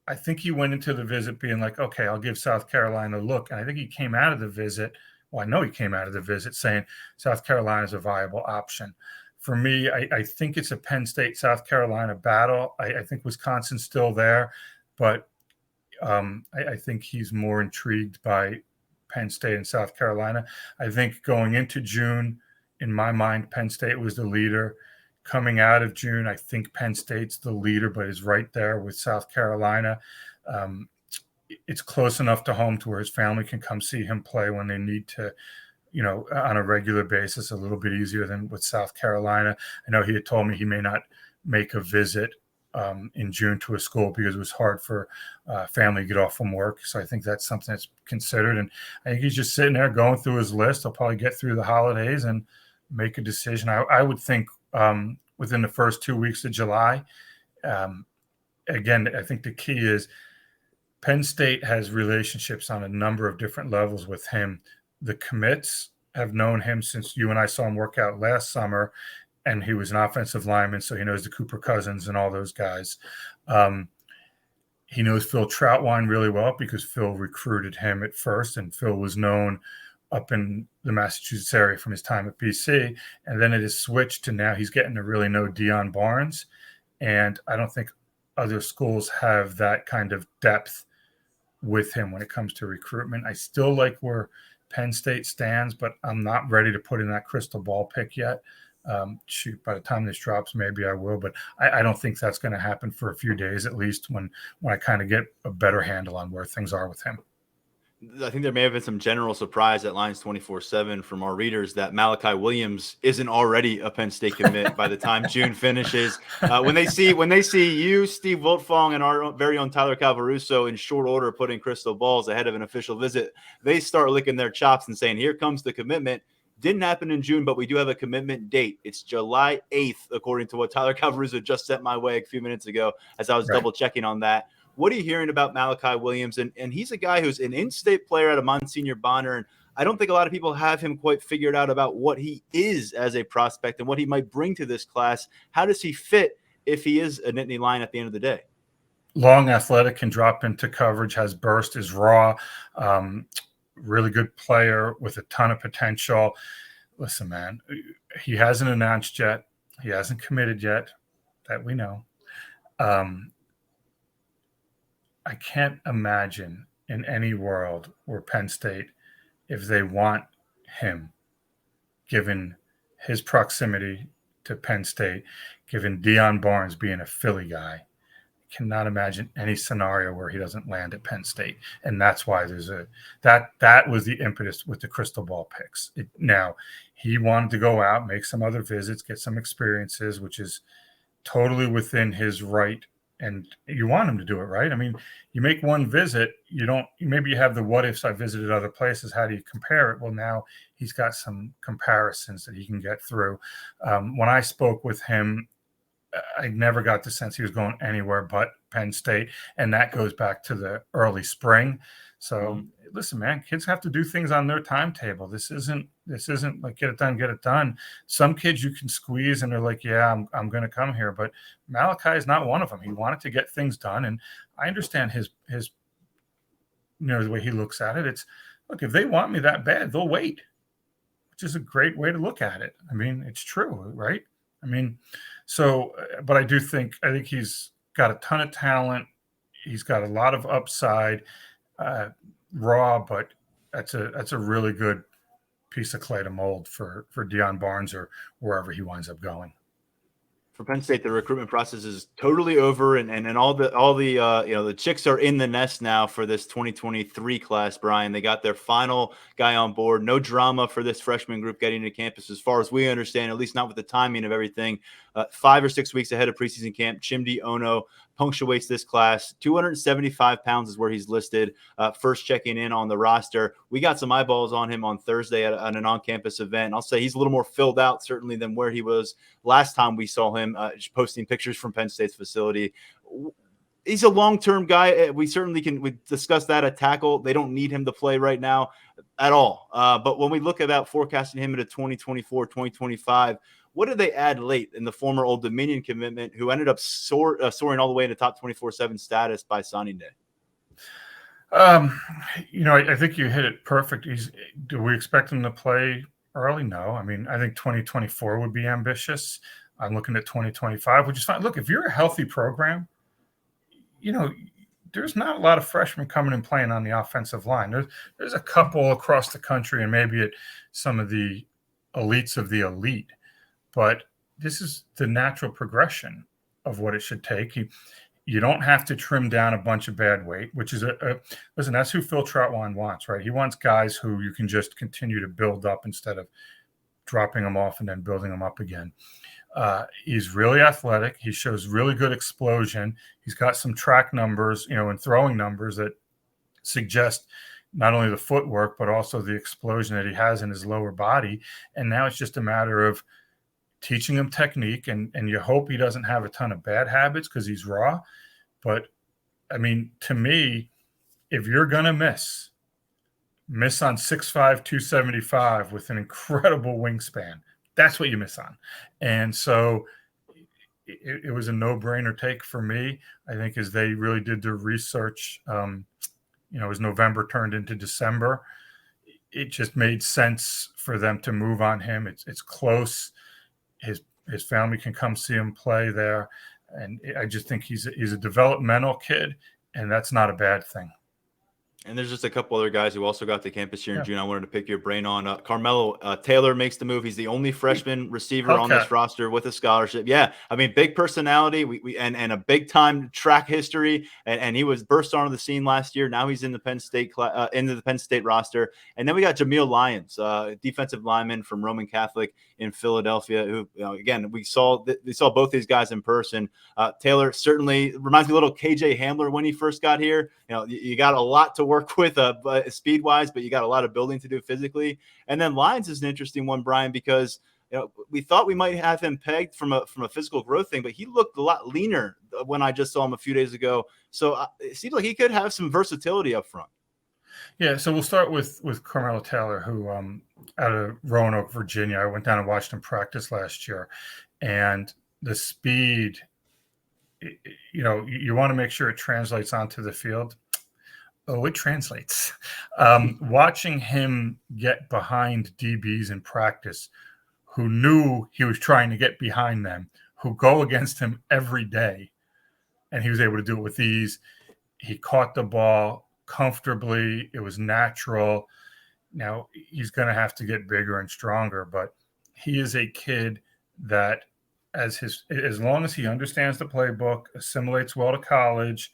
I think he went into the visit being like, okay, I'll give South Carolina a look. And I think he came out of the visit. Well, I know he came out of the visit saying South Carolina is a viable option. For me, I think it's a Penn State, South Carolina battle. I think Wisconsin's still there, but I think he's more intrigued by Penn State and South Carolina. I think going into June, in my mind, Penn State was the leader. Coming out of June, I think Penn State's the leader, but is right there with South Carolina. It's close enough to home to where his family can come see him play when they need to, on a regular basis, a little bit easier than with South Carolina. I know he had told me he may not make a visit in June to a school because it was hard for family to get off from work. So I think that's something that's considered. And I think he's just sitting there going through his list. He'll probably get through the holidays and make a decision. I would think within the first 2 weeks of July. Again, I think the key is Penn State has relationships on a number of different levels with him. The commits have known him since you and I saw him work out last summer, and he was an offensive lineman, so he knows the Cooper Cousins and all those guys. He knows Phil Troutwine really well because Phil recruited him at first, and Phil was known up in the Massachusetts area from his time at BC. And then it has switched to now he's getting to really know Deion Barnes. And I don't think other schools have that kind of depth with him when it comes to recruitment. I still like where Penn State stands, but I'm not ready to put in that crystal ball pick yet. By the time this drops, maybe I will, but I don't think that's going to happen for a few days, at least when I kind of get a better handle on where things are with him. I think there may have been some general surprise at Lyons 24/7 from our readers that Malachi Williams isn't already a Penn State commit by the time June finishes. When they see you, Steve Wiltfong, and our very own Tyler Calvaruso in short order putting crystal balls ahead of an official visit, they start licking their chops and saying, here comes the commitment. Didn't happen in June, but we do have a commitment date. It's July 8th, according to what Tyler Calvaruso just sent my way a few minutes ago as I was double checking on that. What are you hearing about Malachi Williams? And he's a guy who's an in-state player at a Monsignor Bonner, and I don't think a lot of people have him quite figured out about what he is as a prospect and what he might bring to this class. How does he fit if he is a Nittany Lion at the end of the day? Long, athletic, can drop into coverage, has burst, is raw, really good player with a ton of potential. Listen, man, he hasn't announced yet. He hasn't committed yet, that we know. I can't imagine in any world where Penn State, if they want him, given his proximity to Penn State, given Deion Barnes being a Philly guy, cannot imagine any scenario where he doesn't land at Penn State. And that's why that was the impetus with the crystal ball picks. Now, he wanted to go out, make some other visits, get some experiences, which is totally within his right. And you want him to do it, right? I mean, you make one visit, maybe you have the what ifs. I visited other places. How do you compare it? Well, now he's got some comparisons that he can get through. When I spoke with him, I never got the sense he was going anywhere but Penn State. And that goes back to the early spring. So listen, man, kids have to do things on their timetable. This isn't like get it done. Some kids you can squeeze and they're like, yeah, I'm going to come here. But Malachi is not one of them. He wanted to get things done. And I understand his the way he looks at it. It's, look, if they want me that bad, they'll wait, which is a great way to look at it. I mean, it's true, right? I mean, So, but I think he's got a ton of talent. He's got a lot of upside, raw, but that's a really good piece of clay to mold for Deion Barnes or wherever he winds up going. For Penn State, the recruitment process is totally over, and all the the chicks are in the nest now for this 2023 class. Brian, they got their final guy on board. No drama for this freshman group getting to campus, as far as we understand, at least not with the timing of everything. 5 or 6 weeks ahead of preseason camp, Chimney Ono punctuates this class. 275 pounds is where he's listed. First checking in on the roster. We got some eyeballs on him on Thursday at an on-campus event. I'll say he's a little more filled out, certainly, than where he was last time we saw him, posting pictures from Penn State's facility. He's a long-term guy. We certainly can discuss that at tackle. They don't need him to play right now at all. But when we look about forecasting him into 2024, 2025, what did they add late in the former Old Dominion commitment who ended up soaring all the way into top 24/7 status by signing day? I think you hit it perfect. Do we expect him to play early? No. I mean, I think 2024 would be ambitious. I'm looking at 2025, which is fine. Look, if you're a healthy program, there's not a lot of freshmen coming and playing on the offensive line. There's a couple across the country and maybe at some of the elites of the elite. But this is the natural progression of what it should take. You don't have to trim down a bunch of bad weight, which is listen, that's who Phil Troutwine wants, right? He wants guys who you can just continue to build up instead of dropping them off and then building them up again. He's really athletic. He shows really good explosion. He's got some track numbers, and throwing numbers that suggest not only the footwork, but also the explosion that he has in his lower body. And now it's just a matter of teaching him technique, and you hope he doesn't have a ton of bad habits because he's raw. But, I mean, to me, if you're going to miss on 6'5", 275 with an incredible wingspan, that's what you miss on. And so it was a no-brainer take for me. I think as they really did their research, as November turned into December, it just made sense for them to move on him. It's close. His family can come see him play there. And I just think he's a developmental kid, and that's not a bad thing. And there's just a couple other guys who also got to campus here in June I wanted to pick your brain on. Carmelo Taylor makes the move. He's the only freshman receiver on this roster with a scholarship. Yeah, I mean, big personality and a big-time track history, and he was burst onto the scene last year. Now he's in the Penn State into the Penn State roster. And then we got Jamil Lyons, defensive lineman from Roman Catholic in Philadelphia, who, again, we saw both these guys in person. Taylor certainly reminds me a little KJ Hamler when he first got here. You got a lot to work with speed wise, but you got a lot of building to do physically. And then Lyons is an interesting one, Brian, because we thought we might have him pegged from a physical growth thing, but he looked a lot leaner when I just saw him a few days ago. So it seems like he could have some versatility up front. Yeah, so we'll start with Carmelo Taylor, who out of Roanoke, Virginia. I went down and watched him practice last year, and the speed, you want to make sure it translates onto the field. Oh, it translates. Watching him get behind DBs in practice who knew he was trying to get behind them, who go against him every day, and he was able to do it with ease. He caught the ball comfortably. It was natural. Now, he's going to have to get bigger and stronger, but he is a kid that as long as he understands the playbook, assimilates well to college,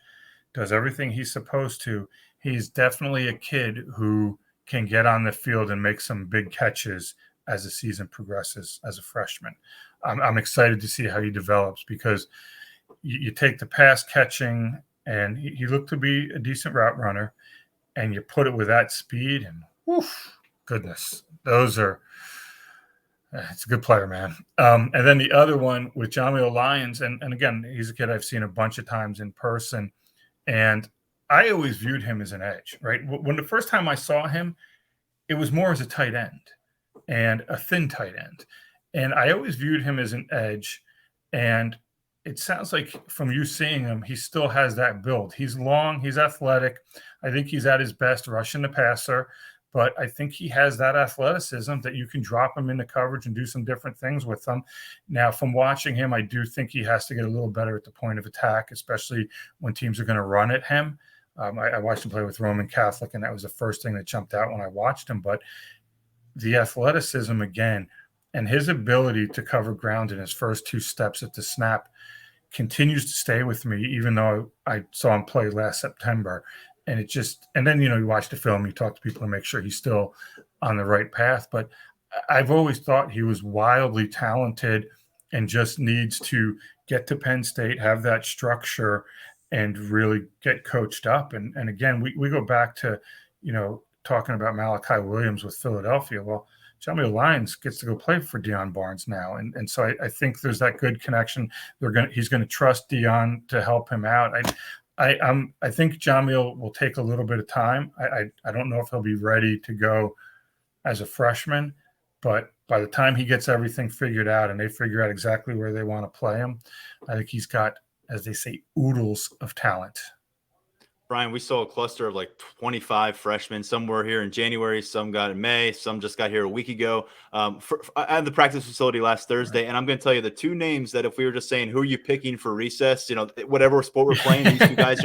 does everything he's supposed to, he's definitely a kid who can get on the field and make some big catches as the season progresses as a freshman. I'm excited to see how he develops because you take the pass catching, and he looked to be a decent route runner, and you put it with that speed, and woof, goodness, it's a good player, man. And then the other one with Jamil Lyons, and again, he's a kid I've seen a bunch of times in person, and I always viewed him as an edge, right? When the first time I saw him, it was more as a tight end and a thin tight end. And I always viewed him as an edge. And it sounds like from you seeing him, he still has that build. He's long, he's athletic. I think he's at his best rushing the passer, but I think he has that athleticism that you can drop him into coverage and do some different things with him. Now, from watching him, I do think he has to get a little better at the point of attack, especially when teams are going to run at him. I watched him play with Roman Catholic, and that was the first thing that jumped out when I watched him. But the athleticism again, and his ability to cover ground in his first 2 steps at the snap continues to stay with me, even though I saw him play last September. And it just, and then, you watch the film, you talk to people to make sure he's still on the right path. But I've always thought he was wildly talented and just needs to get to Penn State, have that structure, and really get coached up. And again, we go back to, talking about Malachi Williams with Philadelphia. Well, Jamil Lyons gets to go play for Deion Barnes now. And so I think there's that good connection. He's going to trust Deion to help him out. I think Jamil will take a little bit of time. I don't know if he'll be ready to go as a freshman, but by the time he gets everything figured out and they figure out exactly where they want to play him, I think he's got, as they say, oodles of talent. Brian, we saw a cluster of like 25 freshmen. Some were here in January, some got in May, some just got here a week ago. At the practice facility last Thursday, and I'm going to tell you the 2 names that if we were just saying who are you picking for recess, whatever sport we're playing, these 2 guys,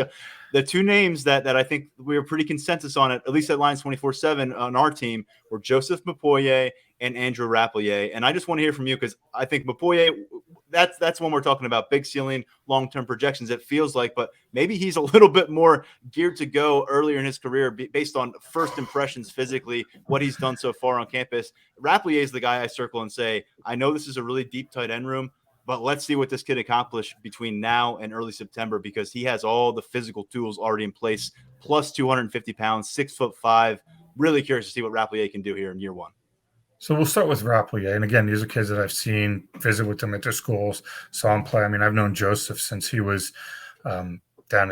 the 2 names that I think we were pretty consensus on it, at least at Lyons 24/7 on our team, were Joseph McCoy and Andrew Rapier. And I just want to hear from you because I think McCoy, that's when we're talking about big ceiling, long-term projections, it feels like, but maybe he's a little bit more geared to go earlier in his career based on first impressions physically, what he's done so far on campus. Rapier is the guy I circle and say, I know this is a really deep tight end room, but let's see what this kid accomplished between now and early September because he has all the physical tools already in place, plus 250 pounds, 6'5". Really curious to see what Rapier can do here in year 1. So we'll start with Rapier. And again, these are kids that I've seen, visit with them at their schools, saw him play. I mean, I've known Joseph since he was down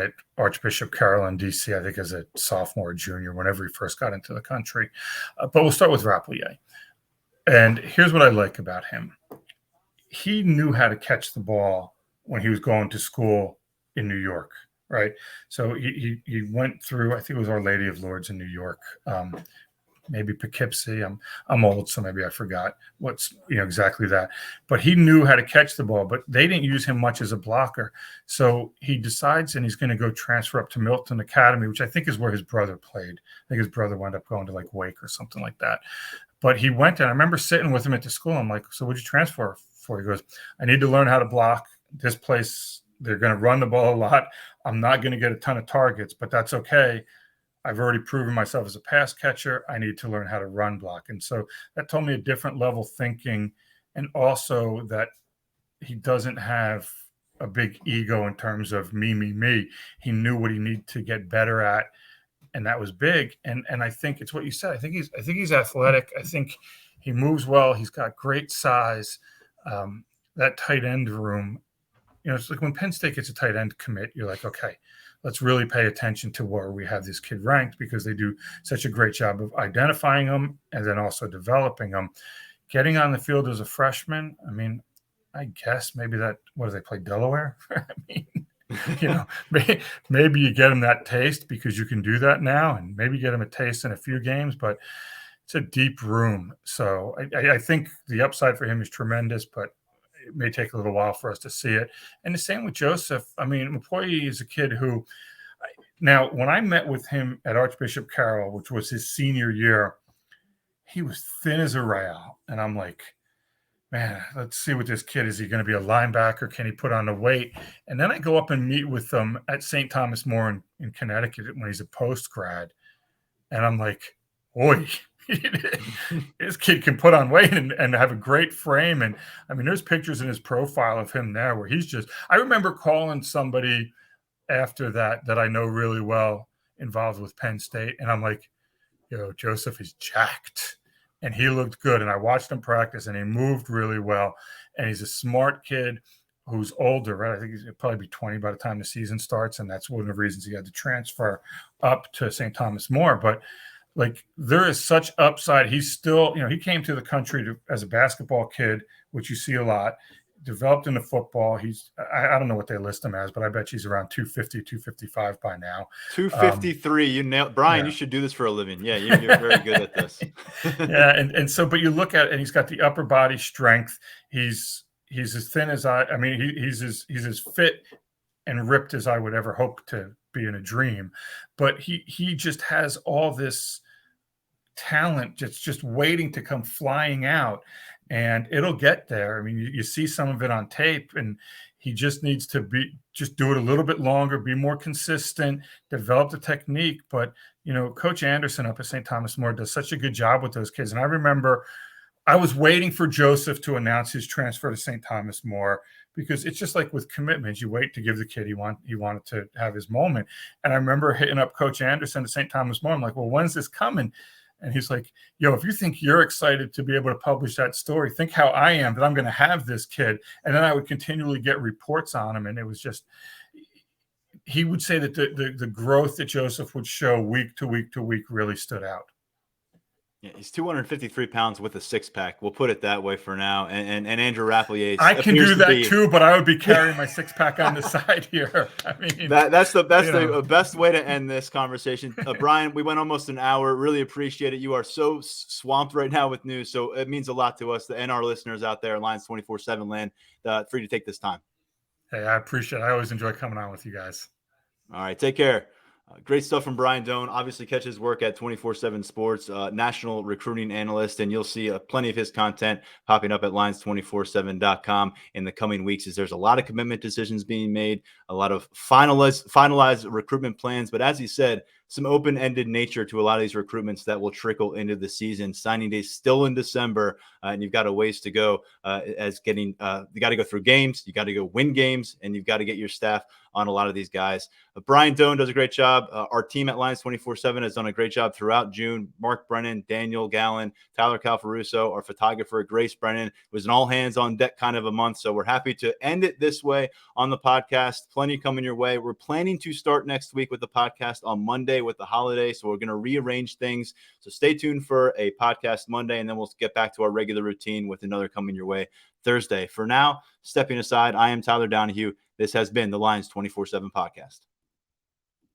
at Archbishop Carroll in D.C., I think as a sophomore or junior, whenever he first got into the country. But we'll start with Rapier. And here's what I like about him. He knew how to catch the ball when he was going to school in New York, right? So he went through, I think it was Our Lady of Lourdes in New York, maybe Poughkeepsie. I'm old, so maybe I forgot what's exactly that. But he knew how to catch the ball, but they didn't use him much as a blocker. So he decides, and he's going to go transfer up to Milton Academy, which I think is where his brother played. I think his brother wound up going to like Wake or something like that. But he went, and I remember sitting with him at the school. I'm like, so what'd you transfer for? He goes, I need to learn how to block. This place, they're going to run the ball a lot. I'm not going to get a ton of targets, but that's okay. I've already proven myself as a pass catcher. I need to learn how to run block. And so that told me a different level thinking, and also that he doesn't have a big ego in terms of me. He knew what he needed to get better at, and that was big. And I think it's what you said. I think he's athletic. I think he moves well. He's got great size. That tight end room, it's like when Penn State gets a tight end commit, you're like, okay, let's really pay attention to where we have this kid ranked because they do such a great job of identifying them and then also developing them. Getting on the field as a freshman, I mean, I guess maybe what do they play, Delaware? I mean, maybe you get him that taste because you can do that now, and maybe get him a taste in a few games, but it's a deep room. So I think the upside for him is tremendous, but it may take a little while for us to see it. And the same with Joseph. I mean, McCoy is a kid who, now when I met with him at Archbishop Carroll, which was his senior year, he was thin as a rail. And I'm like, man, let's see what this kid is. He going to be a linebacker? Can he put on the weight? And then I go up and meet with him at St. Thomas More in Connecticut when he's a post grad. And I'm like, oi. This kid can put on weight and have a great frame. And I mean, there's pictures in his profile of him there where he's just, I remember calling somebody after that I know really well involved with Penn State. And I'm like, Joseph is jacked. And he looked good. And I watched him practice and he moved really well. And he's a smart kid who's older, right? I think he'll probably be 20 by the time the season starts. And that's one of the reasons he had to transfer up to St. Thomas More. But like, there is such upside. He's still, he came to the country as a basketball kid, which you see a lot, developed into football. I don't know what they list him as, but I bet he's around 250, 255 by now. 253. You nailed, Brian. Yeah. You should do this for a living. Yeah, you're very good at this. Yeah, and so, but you look at it, and he's got the upper body strength. He's as thin as I mean, he's as fit and ripped as I would ever hope to be in a dream. But he just has all this talent just waiting to come flying out, and it'll get there. I mean, you see some of it on tape, and he just needs to do it a little bit longer, be more consistent, develop the technique. But, Coach Anderson up at St. Thomas More does such a good job with those kids. And I remember I was waiting for Joseph to announce his transfer to St. Thomas More, because it's just like with commitments, you wait to give the kid he wanted to have his moment. And I remember hitting up Coach Anderson at St. Thomas More. I'm like, well, when's this coming? And he's like, yo, if you think you're excited to be able to publish that story, think how I am that I'm going to have this kid. And then I would continually get reports on him. And it was just, he would say that the growth that Joseph would show week to week to week really stood out. Yeah, he's 253 pounds with a six-pack. We'll put it that way for now. And Andrew Rapier, I can do that too, but I would be carrying my six-pack on the side here. I mean, that's the best way to end this conversation. Brian, we went almost an hour. Really appreciate it. You are so swamped right now with news, so it means a lot to us and our listeners out there, Lions 24/7 land, for you to take this time. Hey, I appreciate it. I always enjoy coming on with you guys. All right, take care. Great stuff from Brian Dohn. Obviously, catch his work at 24/7 Sports, national recruiting analyst, and you'll see plenty of his content popping up at Lions247.com in the coming weeks, as there's a lot of commitment decisions being made, a lot of finalized recruitment plans. But as he said, some open-ended nature to a lot of these recruitments that will trickle into the season. Signing day still in December, and you've got a ways to go you got to go through games, you got to go win games, and you've got to get your staff on a lot of these guys. Brian Dohn does a great job. Our team at Lions 24/7 has done a great job throughout June. Mark Brennan, Daniel Gallen, Tyler Calfaruso, our photographer, Grace Brennan. It was an all hands on deck kind of a month. So we're happy to end it this way on the podcast. Plenty coming your way. We're planning to start next week with the podcast on Monday with the holiday. So we're going to rearrange things. So stay tuned for a podcast Monday, and then we'll get back to our regular routine with another coming your way Thursday. For now, stepping aside, I am Tyler Donahue. This has been the Lions 24/7 podcast.